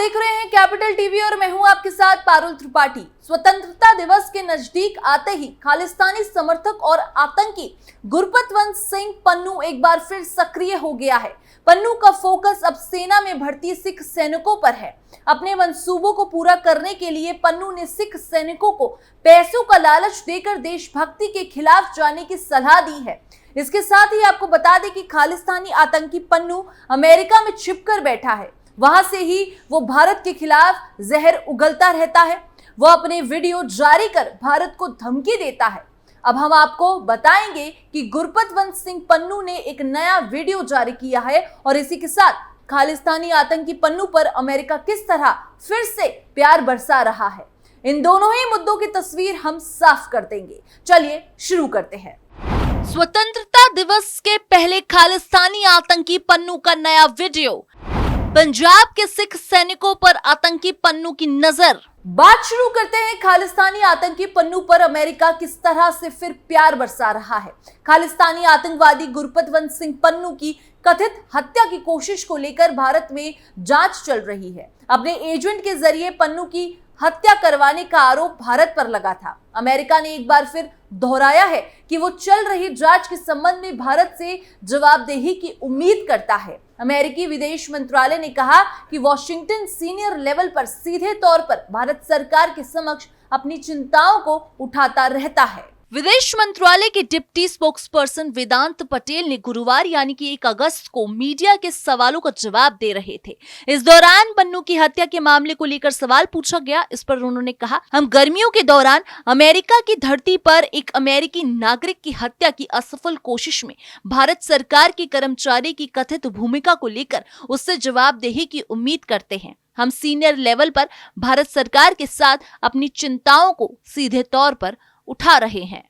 देख रहे हैं कैपिटल टीवी और मैं हूं आपके साथ पारुल त्रिपाठी। स्वतंत्रता दिवस के नजदीक आते ही खालिस्तानी समर्थक और आतंकी गुरपतवंत सिंह पन्नू एक बार फिर सक्रिय हो गया है। पन्नू का फोकस अब सेना में भर्ती सिख सैनिकों पर है। अपने मंसूबों को पूरा करने के लिए पन्नू ने सिख सैनिकों को पैसों का लालच देकर देशभक्ति के खिलाफ जाने की सलाह दी है। इसके साथ ही आपको बता दें कि खालिस्तानी आतंकी पन्नू अमेरिका में छिपकर बैठा है। वहां से ही वो भारत के खिलाफ जहर उगलता रहता है। वो अपने वीडियो जारी कर भारत को धमकी देता है। अब हम आपको बताएंगे कि गुरपतवंत सिंह पन्नू ने एक नया वीडियो जारी किया है और इसी के साथ खालिस्तानी आतंकी पन्नू पर अमेरिका किस तरह फिर से प्यार बरसा रहा है। इन दोनों ही मुद्दों की तस्वीर हम साफ कर देंगे। चलिए शुरू करते हैं। स्वतंत्रता दिवस के पहले खालिस्तानी आतंकी पन्नू का नया वीडियो। पंजाब के सिख सैनिकों पर आतंकी पन्नू की नजर। बात शुरू करते हैं खालिस्तानी आतंकी पन्नू पर अमेरिका किस तरह से फिर प्यार बरसा रहा है। खालिस्तानी आतंकवादी गुरपतवंत सिंह पन्नू की कथित हत्या की कोशिश को लेकर भारत में जांच चल रही है। अपने एजेंट के जरिए पन्नू की हत्या करवाने का आरोप भारत पर लगा था। अमेरिका ने एक बार फिर दोहराया है कि वो चल रही जांच के संबंध में भारत से जवाबदेही की उम्मीद करता है। अमेरिकी विदेश मंत्रालय ने कहा कि वॉशिंगटन सीनियर लेवल पर सीधे तौर पर भारत सरकार के समक्ष अपनी चिंताओं को उठाता रहता है। विदेश मंत्रालय के डिप्टी स्पोक्सपर्सन वेदांत पटेल ने गुरुवार यानी कि 1 अगस्त को मीडिया के सवालों का जवाब दे रहे थे। इस दौरान पन्नू की हत्या के मामले को लेकर सवाल पूछा गया। इस पर उन्होंने कहा, हम गर्मियों के दौरान अमेरिका की धरती पर एक अमेरिकी नागरिक की हत्या की असफल कोशिश में भारत सरकार के कर्मचारी की कथित भूमिका को लेकर उससे जवाबदेही की उम्मीद करते हैं। हम सीनियर लेवल पर भारत सरकार के साथ अपनी चिंताओं को सीधे तौर पर उठा रहे हैं।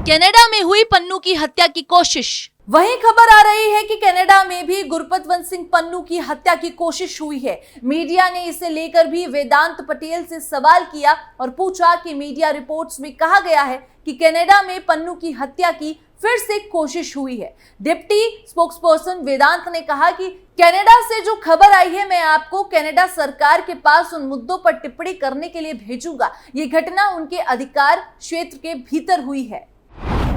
कनाडा में हुई पन्नू की हत्या की कोशिश। वहीं खबर आ रही है कि कनाडा में भी गुरपतवंत सिंह पन्नू की हत्या की कोशिश हुई है। मीडिया ने इसे लेकर भी वेदांत पटेल से सवाल किया और पूछा कि मीडिया रिपोर्ट्स में कहा गया है कि कनाडा में पन्नू की हत्या की फिर से कोशिश हुई है। डिप्टी स्पोक्सपर्सन वेदांत ने कहा कि कनाडा से जो खबर आई है, मैं आपको कनाडा सरकार के पास उन मुद्दों पर टिप्पणी करने के लिए भेजूंगा। ये घटना उनके अधिकार क्षेत्र के भीतर हुई है।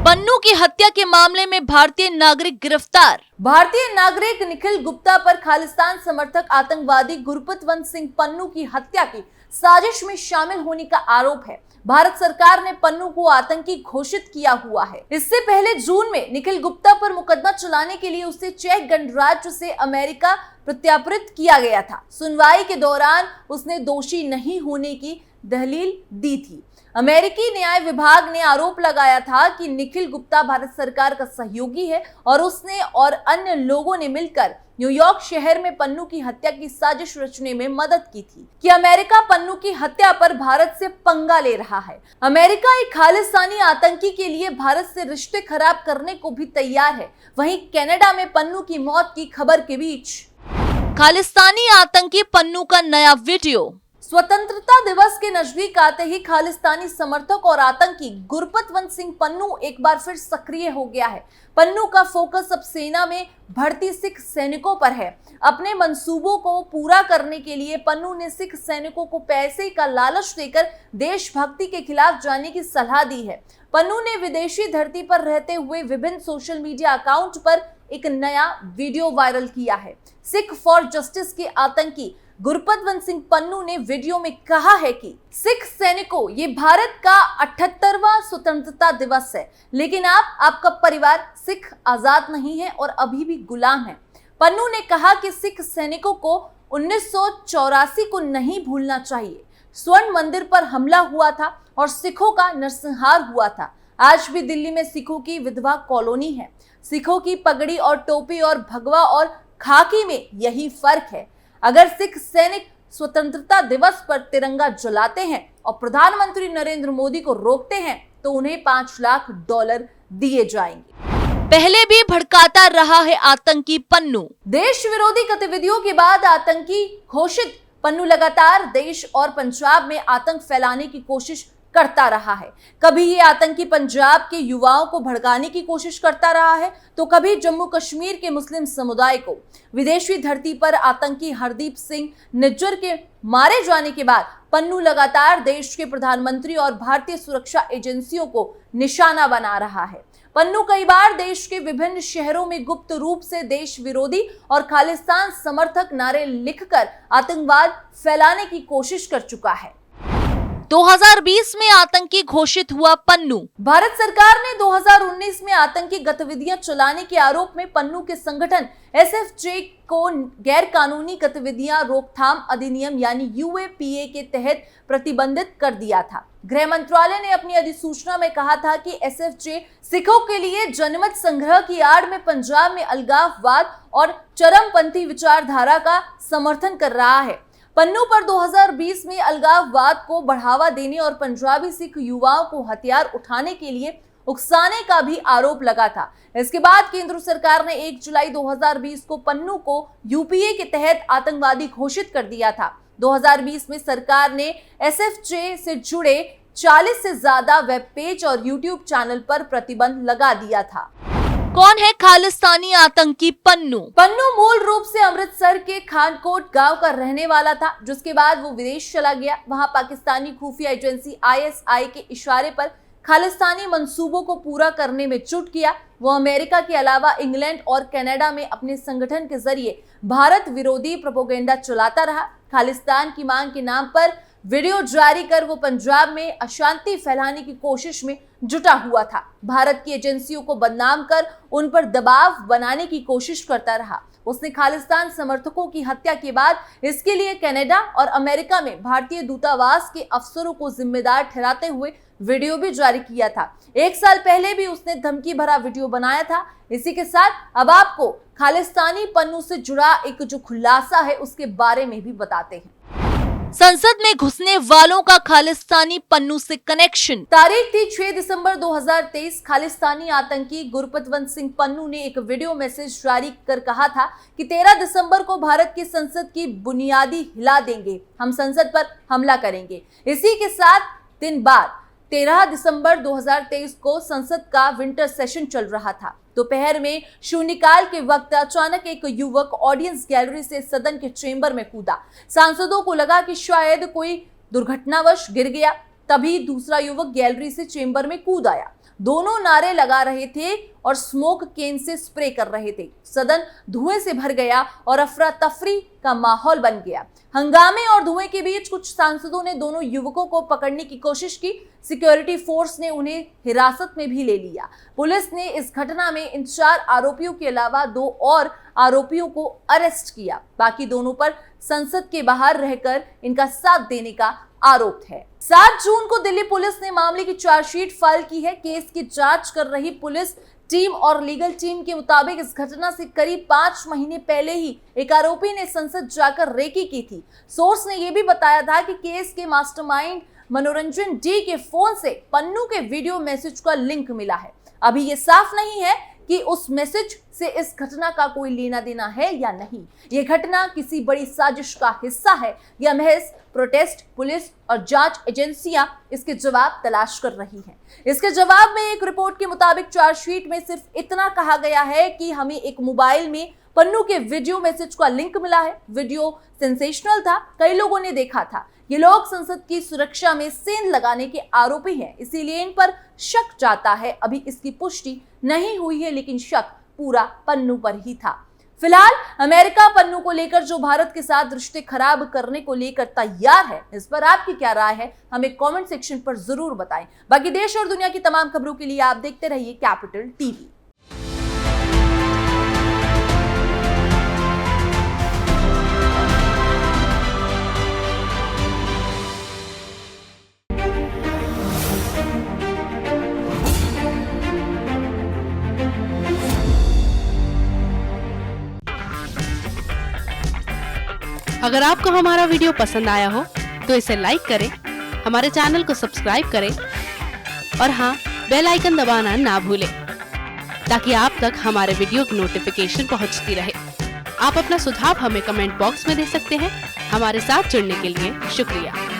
पन्नू की हत्या के मामले में भारतीय नागरिक गिरफ्तार। भारतीय नागरिक निखिल गुप्ता पर खालिस्तान समर्थक आतंकवादी गुरपतवंत सिंह पन्नू की हत्या की साजिश में शामिल होने का आरोप है। भारत सरकार ने पन्नू को आतंकी घोषित किया हुआ है। इससे पहले जून में निखिल गुप्ता पर मुकदमा चलाने के लिए उसे चेक गणराज्य से अमेरिका प्रत्यार्पित किया गया था। सुनवाई के दौरान उसने दोषी नहीं होने की दलील दी थी। अमेरिकी न्याय विभाग ने आरोप लगाया था कि निखिल गुप्ता भारत सरकार का सहयोगी है और उसने और अन्य लोगों ने मिलकर न्यूयॉर्क शहर में पन्नू की हत्या की साजिश रचने में मदद की थी कि अमेरिका पन्नू की हत्या पर भारत से पंगा ले रहा है। अमेरिका एक खालिस्तानी आतंकी के लिए भारत से रिश्ते खराब करने को भी तैयार है। वहीं कनाडा में पन्नू की मौत की खबर के बीच खालिस्तानी आतंकी पन्नू का नया वीडियो। स्वतंत्रता दिवस के नजदीक आते ही खालिस्तानी समर्थक और आतंकी गुरपतवंत सिंह पन्नू एक बार फिर सक्रिय हो गया है। पन्नू का फोकस अब सेना में भर्ती सिख सैनिकों पर है। अपने मंसूबों को पूरा करने के लिए पन्नू ने सिख सैनिकों को पैसे का लालच देकर देशभक्ति के खिलाफ जाने की सलाह दी है। पन्नू ने विदेशी धरती पर रहते हुए विभिन्न सोशल मीडिया अकाउंट पर एक नया वीडियो वायरल किया है। सिख फॉर जस्टिस के आतंकी गुरपतवंत सिंह पन्नू ने वीडियो में कहा है कि सिख सैनिकों, ये भारत का 78वां स्वतंत्रता दिवस है, लेकिन आपका परिवार सिख आजाद नहीं है और अभी भी गुलाम है। पन्नू ने कहा कि सिख सैनिकों को 1984 को नहीं भूलना चाहिए। स्वर्ण मंदिर पर हमला हुआ था और सिखों का नरसंहार हुआ था। आज भी दिल्ली में सिखों की विधवा कॉलोनी है। सिखों की पगड़ी और टोपी और भगवा और खाकी में यही फर्क है। अगर सिख सैनिक स्वतंत्रता दिवस पर तिरंगा जलाते हैं और प्रधानमंत्री नरेंद्र मोदी को रोकते हैं तो उन्हें $5 लाख दिए जाएंगे। पहले भी भड़काता रहा है आतंकी पन्नू। देश विरोधी गतिविधियों के बाद आतंकी घोषित पन्नू लगातार देश और पंजाब में आतंक फैलाने की कोशिश करता रहा है। कभी ये आतंकी पंजाब के युवाओं को भड़काने की कोशिश करता रहा है, तो कभी जम्मू कश्मीर के मुस्लिम समुदाय को। विदेशी धरती पर आतंकी हरदीप सिंह निज्जर के मारे जाने के बाद पन्नू लगातार देश के प्रधानमंत्री और भारतीय सुरक्षा एजेंसियों को निशाना बना रहा है। पन्नू कई बार देश के विभिन्न शहरों में गुप्त रूप से देश विरोधी और खालिस्तान समर्थक नारे लिखकर आतंकवाद फैलाने की कोशिश कर चुका है। 2020 में आतंकी घोषित हुआ पन्नू। भारत सरकार ने 2019 में आतंकी गतिविधियां चलाने के आरोप में पन्नू के संगठन SFJ को गैर कानूनी गतिविधियां रोकथाम अधिनियम यानी UAPA के तहत प्रतिबंधित कर दिया था। गृह मंत्रालय ने अपनी अधिसूचना में कहा था कि SFJ सिखों के लिए जनमत संग्रह की आड़ में पंजाब में अलगाववाद और चरमपंथी विचारधारा का समर्थन कर रहा है। पन्नू पर 2020 में अलगाववाद को बढ़ावा देने और पंजाबी सिख युवाओं को हथियार उठाने के लिए उकसाने का भी आरोप लगा था। इसके बाद केंद्र सरकार ने 1 जुलाई 2020 को पन्नू को UPA के तहत आतंकवादी घोषित कर दिया था। 2020 में सरकार ने SFJ से जुड़े 40 से ज्यादा वेब पेज और YouTube चैनल पर प्रतिबंध लगा दिया था। कौन है खालिस्तानी आतंकी पन्नू? पन्नू मूल रूप से अमृतसर के खानकोट गांव का रहने वाला था, जिसके बाद वो विदेश चला गया। वहां पाकिस्तानी खुफिया एजेंसी ISI के इशारे पर खालिस्तानी मंसूबों को पूरा करने में जुट गया। वो अमेरिका के अलावा इंग्लैंड और कनाडा में अपने संगठन के जरिए भारत विरोधी प्रोपेगेंडा चलाता रहा। खालिस्तान की मांग के नाम पर वीडियो जारी कर वो पंजाब में अशांति फैलाने की कोशिश में जुटा हुआ था। भारत की एजेंसियों को बदनाम कर उन पर दबाव बनाने की कोशिश करता रहा। उसने खालिस्तान समर्थकों की हत्या के बाद इसके लिए कनाडा और अमेरिका में भारतीय दूतावास के अफसरों को जिम्मेदार ठहराते हुए वीडियो भी जारी किया था। 1 साल पहले भी उसने धमकी भरा वीडियो बनाया था। इसी के साथ अब आपको खालिस्तानी पन्नू से जुड़ा एक जो खुलासा है उसके बारे में भी बताते हैं। संसद में घुसने वालों का खालिस्तानी पन्नू से कनेक्शन। तारीख थी 6 दिसंबर 2023। खालिस्तानी आतंकी गुरपतवंत सिंह पन्नू ने एक वीडियो मैसेज जारी कर कहा था कि 13 दिसंबर को भारत की संसद की बुनियादी हिला देंगे, हम संसद पर हमला करेंगे। इसी के 7 दिन बाद 13 दिसंबर 2023 को संसद का विंटर सेशन चल रहा था। दोपहर में शून्यकाल के वक्त अचानक एक युवक ऑडियंस गैलरी से सदन के चेंबर में कूदा। सांसदों को लगा कि शायद कोई दुर्घटनावश गिर गया। तभी दूसरा युवक गैलरी से चेंबर में कूद आया। दोनों नारे लगा रहे थे और स्मोक केन से स्प्रे कर रहे थे। सदन धुएं से भर गया और अफरा तफरी का माहौल बन गया। हंगामे और धुएं के बीच कुछ सांसदों ने दोनों युवकों को पकड़ने की कोशिश की। सिक्योरिटी फोर्स ने उन्हें हिरासत में भी ले लिया। पुलिस ने इस घटना में इन 4 आरोपियों के अलावा 2 और आरोपियों को अरेस्ट किया। बाकी दोनों पर संसद के बाहर रहकर इनका साथ देने का आरोप है। 7 जून को दिल्ली पुलिस ने मामले की चार्जशीट फाइल की है। केस की जांच कर रही पुलिस टीम और लीगल टीम के मुताबिक इस घटना से करीब 5 महीने पहले ही एक आरोपी ने संसद जाकर रेकी की थी। सोर्स ने यह भी बताया था कि केस के मास्टरमाइंड मनोरंजन डी के फोन से पन्नू के वीडियो मैसेज का लिंक मिला है। अभी ये साफ नहीं है कि उस मैसेज से इस घटना का कोई लेना देना है या नहीं। ये घटना किसी बड़ी साजिश का हिस्सा है या महज प्रोटेस्ट। पुलिस और जांच एजेंसियां इसके जवाब तलाश कर रही हैं। इसके जवाब में एक रिपोर्ट के मुताबिक चार्जशीट में सिर्फ इतना कहा गया है कि हमें एक मोबाइल में पन्नू के वीडियो मैसेज का लिंक मिला है। वीडियो सेंसेशनल था, कई लोगों ने देखा था। ये लोग संसद की सुरक्षा में सेंध लगाने के आरोपी हैं, इसीलिए इन पर शक जाता है। अभी इसकी पुष्टि नहीं हुई है, लेकिन शक पूरा पन्नू पर ही था। फिलहाल अमेरिका पन्नू को लेकर जो भारत के साथ रिश्ते खराब करने को लेकर तैयार है, इस पर आपकी क्या राय है हमें कमेंट सेक्शन पर जरूर बताएं। बाकी देश और दुनिया की तमाम खबरों के लिए आप देखते रहिए कैपिटल टीवी। अगर आपको हमारा वीडियो पसंद आया हो तो इसे लाइक करें, हमारे चैनल को सब्सक्राइब करें और हाँ, बेल आइकन दबाना ना भूलें ताकि आप तक हमारे वीडियो की नोटिफिकेशन पहुंचती रहे। आप अपना सुझाव हमें कमेंट बॉक्स में दे सकते हैं। हमारे साथ जुड़ने के लिए शुक्रिया।